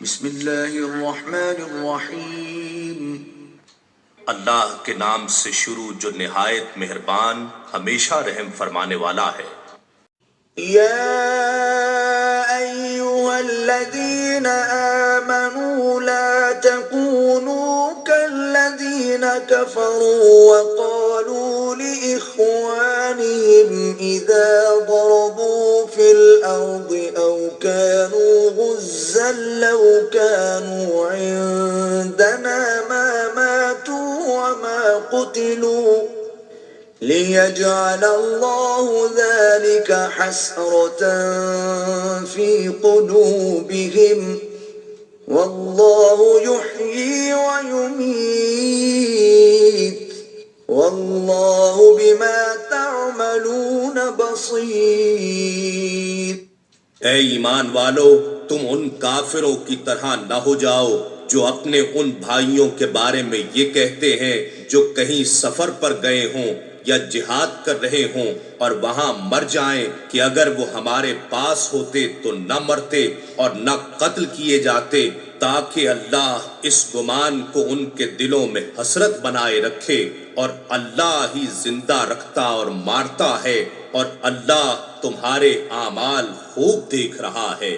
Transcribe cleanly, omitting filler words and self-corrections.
बिस्मिल्लाहिर्रहमानिर्रहीम। अल्लाह के नाम से शुरू जो निहायत मेहरबान हमेशा रहम फरमाने वाला है। या अय्युहल्लज़ीना आमनू ला तकूनू कल्लज़ीना कफ़रू वक़ालू लिइख़वानिहिम इज़ा ضरबू फिल अर्ज़ि औ कानू गुज़्ज़न लौ कानू इंदना मा मातू व मा क़ुतिलू लियजअल अल्लाहु ज़ालिक हस्रतन फ़ी क़ुलूबिहिम वल्लाहु युह्यी व युमीत वल्लाहु बिमा तअमलून बसीर। ऐ ईमान वालो, तुम उन काफिरों की तरह न हो जाओ जो अपने उन भाइयों के बारे में ये कहते हैं जो कहीं सफर पर गए हों या जिहाद कर रहे हों और वहां मर जाएं कि अगर वो हमारे पास होते तो न मरते और न कत्ल किए जाते, ताकि अल्लाह इस गुमान को उनके दिलों में हसरत बनाए रखे। और अल्लाह ही जिंदा रखता और मारता है और अल्लाह तुम्हारे आमाल खूब देख रहा है।